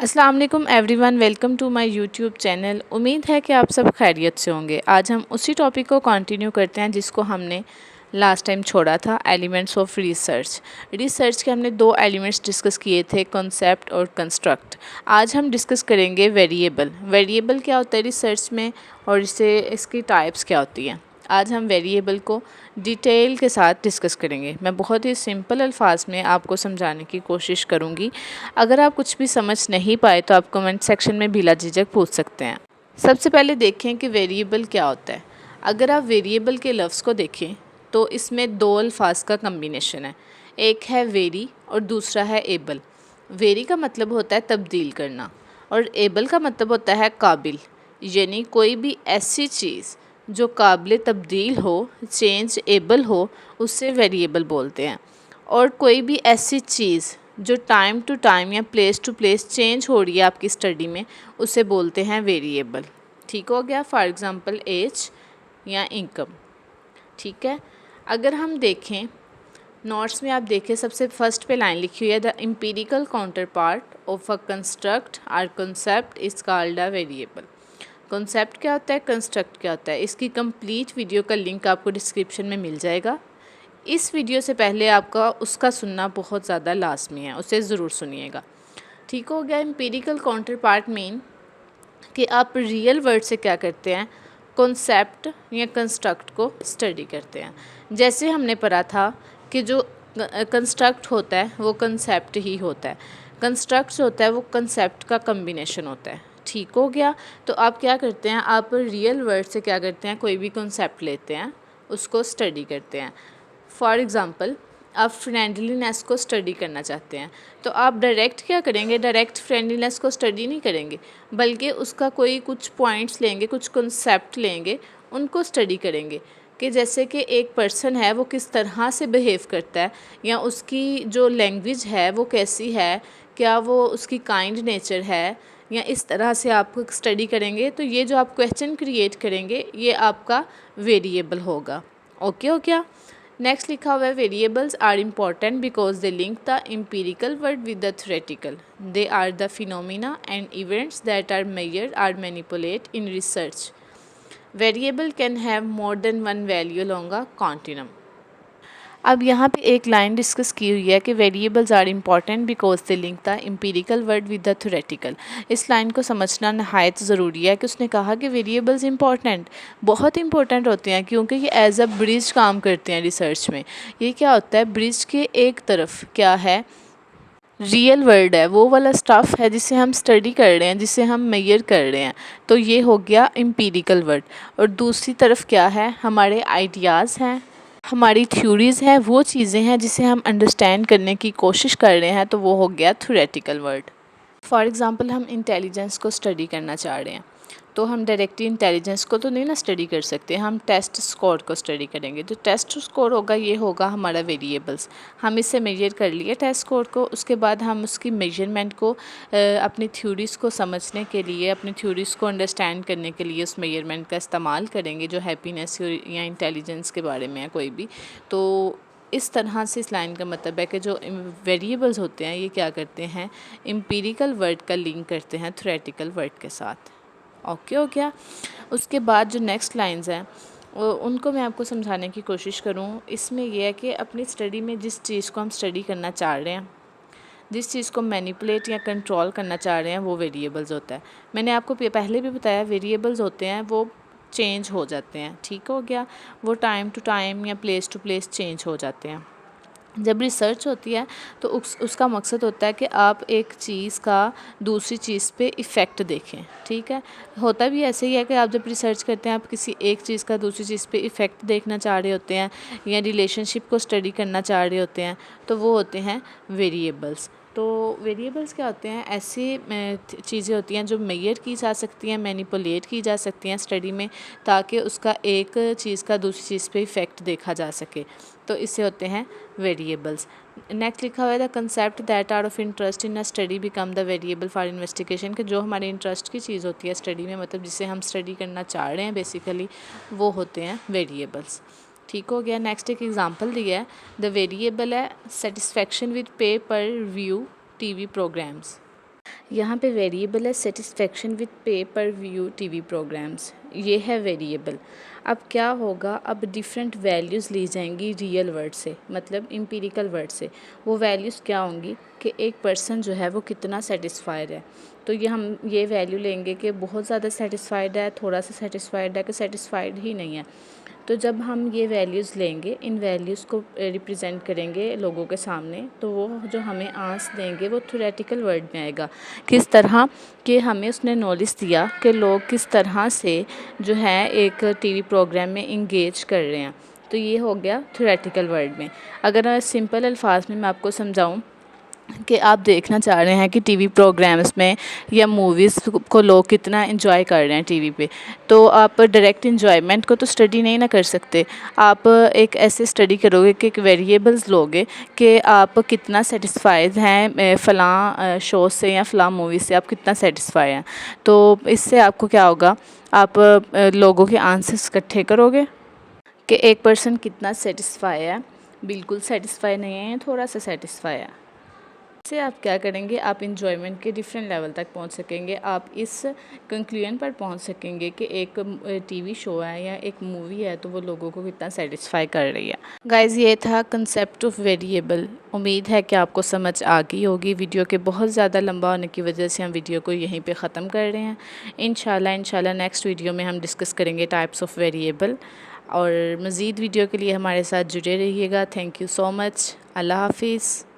अस्सलाम वालेकुम everyone, welcome to my YouTube channel. उम्मीद है कि आप सब खैरियत से होंगे। आज हम उसी टॉपिक को कंटिन्यू करते हैं जिसको हमने लास्ट टाइम छोड़ा था, एलिमेंट्स ऑफ रिसर्च। रिसर्च के हमने दो एलिमेंट्स डिस्कस किए थे, कॉन्सेप्ट और कंस्ट्रक्ट। आज हम डिस्कस करेंगे वेरिएबल। वेरिएबल क्या होता है रिसर्च में और इसकी टाइप्स क्या होती हैं। आज हम वेरिएबल को डिटेल के साथ डिस्कस करेंगे। मैं बहुत ही सिंपल अल्फाज में आपको समझाने की कोशिश करूँगी। अगर आप कुछ भी समझ नहीं पाए तो आप कमेंट सेक्शन में बिला झिझक पूछ सकते हैं। सबसे पहले देखें कि वेरिएबल क्या होता है। अगर आप वेरिएबल के लफ्ज़ को देखें तो इसमें दो अल्फाज का कम्बिनेशन है, एक है वेरी और दूसरा है एबल। वेरी का मतलब होता है तब्दील करना और एबल का मतलब होता है काबिल, यानी कोई भी ऐसी चीज़ जो काबिल तब्दील हो, चेंज एबल हो, उससे वेरिएबल बोलते हैं। और कोई भी ऐसी चीज़ जो टाइम टू टाइम या प्लेस टू प्लेस चेंज हो रही है आपकी स्टडी में, उसे बोलते हैं वेरिएबल। ठीक हो गया। फॉर एग्ज़ाम्पल एज या इनकम। ठीक है। अगर हम देखें नोट्स में, आप देखें सबसे फर्स्ट पे लाइन लिखी हुई है, the empirical counterpart of a construct or concept is called a variable. Concept क्या होता है, कंस्ट्रक्ट क्या होता है, इसकी कंप्लीट वीडियो का लिंक आपको डिस्क्रिप्शन में मिल जाएगा। इस वीडियो से पहले आपका उसका सुनना बहुत ज़्यादा लाजमी है, उसे ज़रूर सुनिएगा। ठीक हो गया। एम्पिरिकल काउंटर पार्ट मीन कि आप रियल वर्ड से क्या करते हैं, कॉन्सेप्ट या कंस्ट्रक्ट को स्टडी करते हैं। जैसे हमने पढ़ा था कि जो कंस्ट्रक्ट होता है वो कंसेप्ट ही होता है, कंस्ट्रक्ट जो होता है वो कंसेप्ट का कम्बिनेशन होता है। ठीक हो गया। तो आप क्या करते हैं, आप रियल वर्ड से क्या करते हैं, कोई भी कंसेप्ट लेते हैं, उसको स्टडी करते हैं। फॉर एग्ज़ाम्पल, आप फ्रेंडलीनेस को स्टडी करना चाहते हैं तो आप डायरेक्ट क्या करेंगे, डायरेक्ट फ्रेंडलीनेस को स्टडी नहीं करेंगे, बल्कि उसका कोई कुछ पॉइंट्स लेंगे, कुछ कॉन्सेप्ट लेंगे, उनको स्टडी करेंगे कि जैसे कि एक पर्सन है वो किस तरह से बिहेव करता है, या उसकी जो लैंग्वेज है वो कैसी है, क्या वो उसकी काइंड नेचर है, या इस तरह से आप स्टडी करेंगे। तो ये जो आप क्वेश्चन क्रिएट करेंगे ये आपका वेरिएबल होगा। ओके हो गया। नेक्स्ट लिखा हुआ है, variables are important because they link the empirical world with the theoretical. They are the phenomena and events that are measured or manipulate in research. Variable can have more than one value along a continuum। अब यहाँ पे एक line discuss की हुई है कि variables are important because they link the empirical world with the theoretical. इस line को समझना नहायत ज़रूरी है कि उसने कहा कि वेरिएबल्स इंपॉर्टेंट, बहुत इंपॉर्टेंट होते हैं, क्योंकि ये एज अ ब्रिज काम करते हैं रिसर्च में। ये क्या होता है, ब्रिज के एक तरफ क्या है, रियल वर्ल्ड है, वो वाला स्टफ़ है जिसे हम स्टडी कर रहे हैं, जिसे हम मेजर कर रहे हैं, तो ये हो गया एम्पिरिकल वर्ड। और दूसरी तरफ क्या है, हमारे आइडियाज़ हैं, हमारी थ्योरीज़ हैं, वो चीज़ें हैं जिसे हम अंडरस्टैंड करने की कोशिश कर रहे हैं, तो वो हो गया थ्योरेटिकल वर्ड। फॉर एग्ज़ाम्पल, हम इंटेलिजेंस को स्टडी करना चाह रहे हैं तो हम डायरेक्टली इंटेलिजेंस को तो नहीं ना स्टडी कर सकते, हम टेस्ट स्कोर को स्टडी करेंगे। तो टेस्ट स्कोर होगा, ये होगा हमारा वेरिएबल्स। हम इससे मेजर कर लिए टेस्ट स्कोर को, उसके बाद हम उसकी मेजरमेंट को अपनी थ्योरीज़ को समझने के लिए, अपनी थ्योरीज़ को अंडरस्टैंड करने के लिए उस मेजरमेंट का इस्तेमाल करेंगे, जो हैप्पीनेस या इंटेलिजेंस के बारे में है कोई भी। तो इस तरह से इस लाइन का मतलब है कि जो वेरिएबल्स होते हैं ये क्या करते हैं, एम्पिरिकल वर्ड का लिंक करते हैं थ्योरेटिकल वर्ड के साथ। ओके हो गया। उसके बाद जो नेक्स्ट लाइंस हैं उनको मैं आपको समझाने की कोशिश करूँ। इसमें यह है कि अपनी स्टडी में जिस चीज़ को हम स्टडी करना चाह रहे हैं, जिस चीज़ को मैनिपुलेट या कंट्रोल करना चाह रहे हैं, वो वेरिएबल्स होता है। मैंने आपको पहले भी बताया, वेरिएबल्स होते हैं वो चेंज हो जाते हैं। ठीक हो गया। वो टाइम टू टाइम या प्लेस टू प्लेस चेंज हो जाते हैं। जब रिसर्च होती है तो उसका मकसद होता है कि आप एक चीज़ का दूसरी चीज़ पे इफ़ेक्ट देखें। ठीक है। होता भी ऐसे ही है कि आप जब रिसर्च करते हैं, आप किसी एक चीज़ का दूसरी चीज़ पे इफ़ेक्ट देखना चाह रहे होते हैं या रिलेशनशिप को स्टडी करना चाह रहे होते हैं, तो वो होते हैं वेरिएबल्स। तो वेरिएबल्स क्या होते हैं, ऐसी चीज़ें होती हैं जो मेजर की जा सकती हैं, मैनिपुलेट की जा सकती हैं स्टडी में, ताकि उसका एक चीज़ का दूसरी चीज़ पे इफ़ेक्ट देखा जा सके। तो इससे होते हैं वेरिएबल्स। नेक्स्ट लिखा हुआ है, the concept that are of interest in a study become the variable for investigation. कि जो हमारे इंटरेस्ट की चीज़ होती है स्टडी में, मतलब जिसे हम स्टडी करना चाह रहे हैं बेसिकली, वो होते हैं वेरिएबल्स। ठीक हो गया। नेक्स्ट एक एग्जांपल दिया है, द वेरिएबल है सेटिस्फेक्शन विद पे पर व्यू टीवी प्रोग्राम्स। यहाँ पे वेरिएबल है सेटिस्फेक्शन विद पे पर व्यू टीवी प्रोग्राम्स, ये है वेरिएबल। अब क्या होगा, अब डिफरेंट वैल्यूज़ ली जाएंगी रियल वर्ड से, मतलब एम्पिरिकल वर्ड से। वो वैल्यूज़ क्या होंगी कि एक पर्सन जो है वो कितना सेटिस्फाइड है। तो ये हम ये वैल्यू लेंगे कि बहुत ज़्यादा सेटिस्फाइड है, थोड़ा सा सेटिस्फाइड है, कि सेटिस्फाइड ही नहीं है। तो जब हम ये वैल्यूज़ लेंगे, इन वैल्यूज़ को रिप्रेजेंट करेंगे लोगों के सामने, तो वो जो हमें आंसर देंगे वो थ्योरेटिकल वर्ड में आएगा। किस तरह कि हमें उसने नॉलेज दिया कि लोग किस तरह से जो है एक टीवी प्रोग्राम में इंगेज कर रहे हैं। तो ये हो गया थ्योरेटिकल वर्ड में। अगर सिंपल अल्फाज में मैं आपको समझाऊँ कि आप देखना चाह रहे हैं कि टीवी प्रोग्राम्स में या मूवीज़ को लोग कितना एंजॉय कर रहे हैं टीवी पे, तो आप डायरेक्ट एंजॉयमेंट को तो स्टडी नहीं ना कर सकते। आप एक ऐसे स्टडी करोगे कि एक वेरिएबल्स लोगे कि आप कितना सेटिस्फाइड हैं फ़लाँ शो से या फ़लाँ मूवी से, आप कितना सेटिस्फाई हैं। तो इससे आपको क्या होगा, आप लोगों के आंसर्स इकट्ठे करोगे कि एक पर्सन कितना सेटिस्फाई है, बिल्कुल सेटिस्फाई नहीं है, थोड़ा सा सेटिस्फाई है। इससे आप क्या करेंगे, आप इन्जॉयमेंट के डिफरेंट लेवल तक पहुंच सकेंगे। आप इस कंक्लूजन पर पहुंच सकेंगे कि एक टीवी शो है या एक मूवी है तो वो लोगों को कितना सेटिस्फाई कर रही है। गाइज़, ये था कंसेप्ट ऑफ वेरिएबल। उम्मीद है कि आपको समझ आ गई होगी। वीडियो के बहुत ज़्यादा लंबा होने की वजह से हम वीडियो को यहीं पे ख़त्म कर रहे हैं। इंशाल्लाह नेक्स्ट वीडियो में हम डिस्कस करेंगे टाइप्स ऑफ वेरिएबल। और मज़ीद वीडियो के लिए हमारे साथ जुड़े रहिएगा। Thank you so much. अल्लाह हाफिज़।